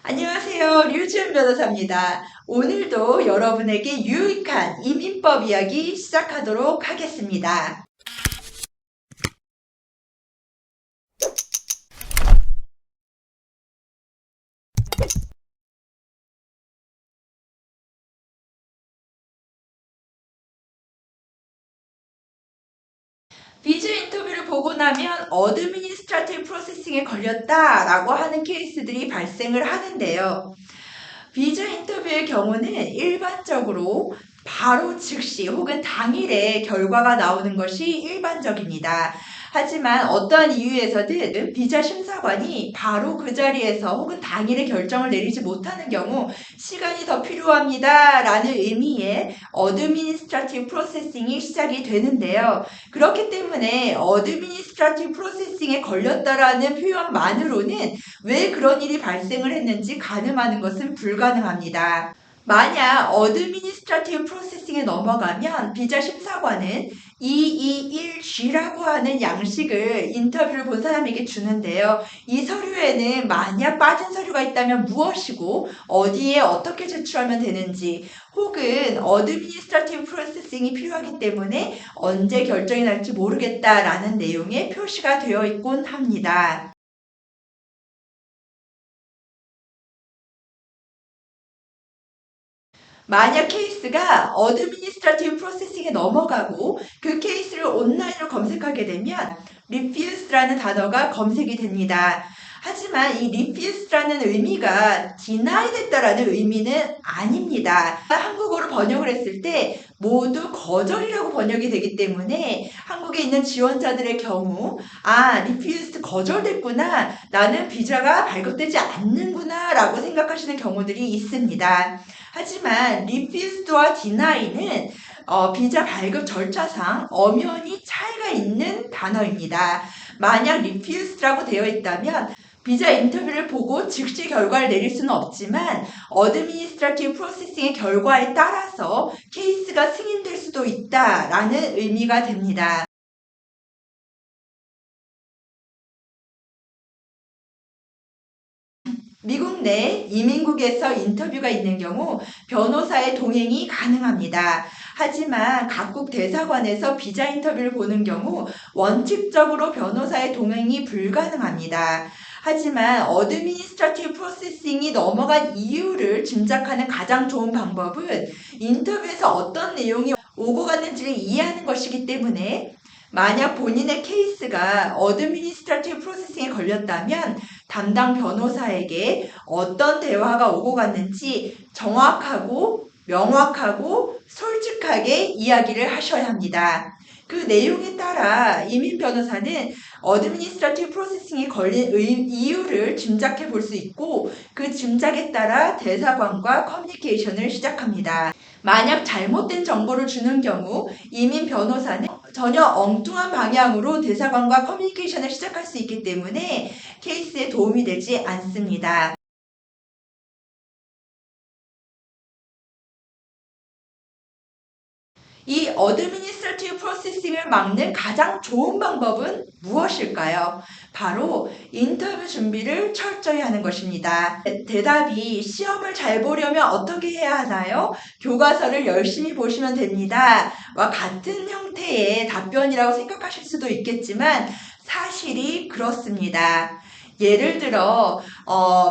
안녕하세요. 류지은 변호사입니다. 오늘도 여러분에게 유익한 이민법 이야기 시작하도록 하겠습니다. 비자 인터뷰를 보고 나면 어드미니스트레이티브 프로세싱에 걸렸다라고 하는 케이스들이 발생을 하는데요. 비자 인터뷰의 경우는 일반적으로 바로 즉시 혹은 당일에 결과가 나오는 것이 일반적입니다. 하지만 어떠한 이유에서든 비자 심사관이 바로 그 자리에서 혹은 당일에 결정을 내리지 못하는 경우 시간이 더 필요합니다라는 의미의 어드미니스트레이티브 프로세싱이 시작이 되는데요. 그렇기 때문에 어드미니스트레이티브 프로세싱에 걸렸다라는 표현만으로는 왜 그런 일이 발생을 했는지 가늠하는 것은 불가능합니다. 만약 어드미니스트레이티브 프로세싱에 넘어가면 비자 심사관은 221G라고 하는 양식을 인터뷰를 본 사람에게 주는데요. 이 서류에는 만약 빠진 서류가 있다면 무엇이고 어디에 어떻게 제출하면 되는지 혹은 어드미니스트레이티브 프로세싱이 필요하기 때문에 언제 결정이 날지 모르겠다라는 내용의 표시가 되어 있곤 합니다. 만약 케이스가 어드미니스트레이티브 프로세싱에 넘어가고 그 케이스를 온라인으로 검색하게 되면 refused라는 단어가 검색이 됩니다. 하지만 이 refused라는 의미가 deny 됐다라는 의미는 아닙니다. 한국어로 번역을 했을 때 모두 거절이라고 번역이 되기 때문에 한국에 있는 지원자들의 경우 refused 거절됐구나. 나는 비자가 발급되지 않는구나 라고 생각하시는 경우들이 있습니다. 하지만 refused와 deny는 비자 발급 절차상 엄연히 차이가 있는 단어입니다. 만약 refused라고 되어 있다면 비자 인터뷰를 보고 즉시 결과를 내릴 수는 없지만 어드미니스트레이티브 프로세싱의 결과에 따라서 케이스가 승인될 수도 있다라는 의미가 됩니다. 미국 내 이민국에서 인터뷰가 있는 경우 변호사의 동행이 가능합니다. 하지만 각국 대사관에서 비자 인터뷰를 보는 경우 원칙적으로 변호사의 동행이 불가능합니다. 하지만 어드미니스트레이티브 프로세싱이 넘어간 이유를 짐작하는 가장 좋은 방법은 인터뷰에서 어떤 내용이 오고 갔는지를 이해하는 것이기 때문에 만약 본인의 케이스가 어드미니스트레이티브 프로세싱에 걸렸다면 담당 변호사에게 어떤 대화가 오고 갔는지 정확하고 명확하고 솔직하게 이야기를 하셔야 합니다. 그 내용에 따라 이민 변호사는 어드미니스트레이티브 프로세싱에 걸린 이유를 짐작해 볼 수 있고 그 짐작에 따라 대사관과 커뮤니케이션을 시작합니다. 만약 잘못된 정보를 주는 경우 이민 변호사는 전혀 엉뚱한 방향으로 대사관과 커뮤니케이션을 시작할 수 있기 때문에 케이스에 도움이 되지 않습니다. 이 어드미니스트레이티브 프로세싱을 막는 가장 좋은 방법은 무엇일까요? 바로 인터뷰 준비를 철저히 하는 것입니다. 대답이 시험을 잘 보려면 어떻게 해야 하나요? 교과서를 열심히 보시면 됩니다. 와 같은 형태의 답변이라고 생각하실 수도 있겠지만 사실이 그렇습니다. 예를 들어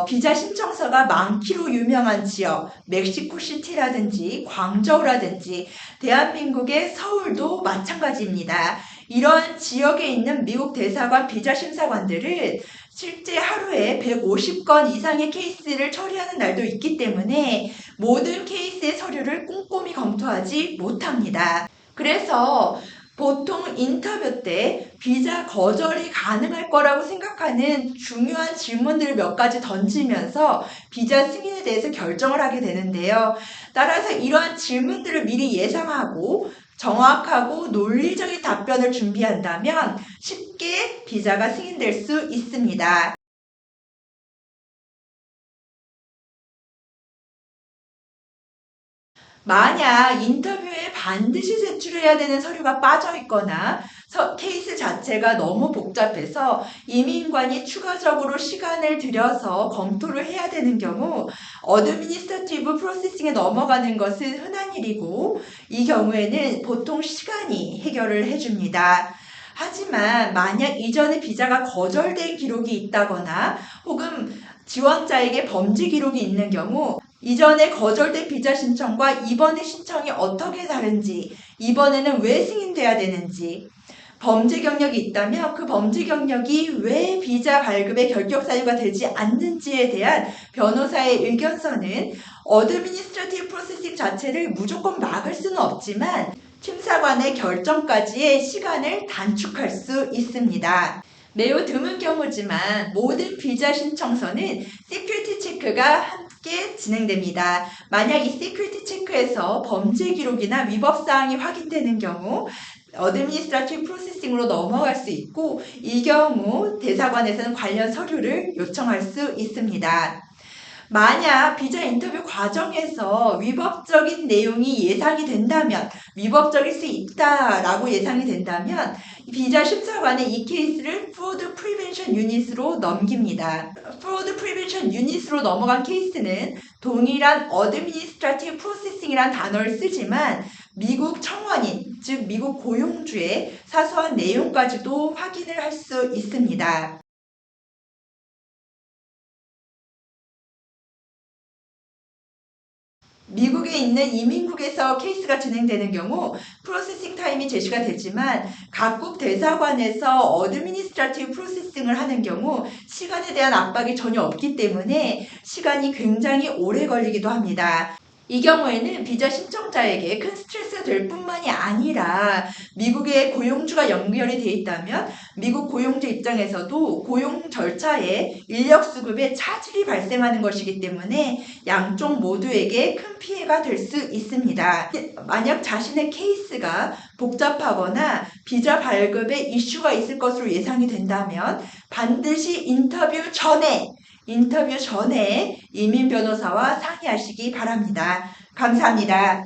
비자 신청서가 많기로 유명한 지역, 멕시코시티라든지 광저우라든지 대한민국의 서울도 마찬가지입니다. 이런 지역에 있는 미국 대사관 비자 심사관들은 실제 하루에 150건 이상의 케이스를 처리하는 날도 있기 때문에 모든 케이스의 서류를 꼼꼼히 검토하지 못합니다. 그래서 보통 인터뷰 때 비자 거절이 가능할 거라고 생각하는 중요한 질문들을 몇 가지 던지면서 비자 승인에 대해서 결정을 하게 되는데요. 따라서 이러한 질문들을 미리 예상하고 정확하고 논리적인 답변을 준비한다면 쉽게 비자가 승인될 수 있습니다. 만약 인터뷰에 반드시 제출해야 되는 서류가 빠져 있거나 케이스 자체가 너무 복잡해서 이민관이 추가적으로 시간을 들여서 검토를 해야 되는 경우 어드미니스트레이티브 프로세싱에 넘어가는 것은 흔한 일이고 이 경우에는 보통 시간이 해결을 해줍니다. 하지만 만약 이전에 비자가 거절된 기록이 있다거나 혹은 지원자에게 범죄 기록이 있는 경우 이전에 거절된 비자 신청과 이번의 신청이 어떻게 다른지, 이번에는 왜 승인돼야 되는지, 범죄 경력이 있다면 그 범죄 경력이 왜 비자 발급의 결격 사유가 되지 않는지에 대한 변호사의 의견서는 어드미니스트레이티브 프로세싱 자체를 무조건 막을 수는 없지만 심사관의 결정까지의 시간을 단축할 수 있습니다. 매우 드문 경우지만 모든 비자 신청서는 시큐리티 체크가 함께 진행됩니다. 만약 이 시큐리티 체크에서 범죄 기록이나 위법 사항이 확인되는 경우 어드미니스트레이티브 프로세싱으로 넘어갈 수 있고 이 경우 대사관에서는 관련 서류를 요청할 수 있습니다. 만약 비자 인터뷰 과정에서 위법적인 내용이 예상이 된다면 위법적일 수 있다라고 예상이 된다면 비자 심사관은 이 케이스를 Fraud Prevention Unit으로 넘깁니다. Fraud Prevention Unit으로 넘어간 케이스는 동일한 Administrative Processing이란 단어를 쓰지만 미국 청원인, 즉 미국 고용주의 사소한 내용까지도 확인을 할 수 있습니다. 미국에 있는 이민국에서 케이스가 진행되는 경우 프로세싱 타임이 제시가 되지만 각국 대사관에서 어드미니스트레이티브 프로세싱을 하는 경우 시간에 대한 압박이 전혀 없기 때문에 시간이 굉장히 오래 걸리기도 합니다. 이 경우에는 비자 신청자에게 큰 스트레스가 될 뿐만이 아니라 미국의 고용주가 연결이 돼 있다면 미국 고용주 입장에서도 고용 절차에 인력 수급에 차질이 발생하는 것이기 때문에 양쪽 모두에게 큰 피해가 될 수 있습니다. 만약 자신의 케이스가 복잡하거나 비자 발급에 이슈가 있을 것으로 예상이 된다면 반드시 인터뷰 전에 이민 변호사와 상의하시기 바랍니다. 감사합니다.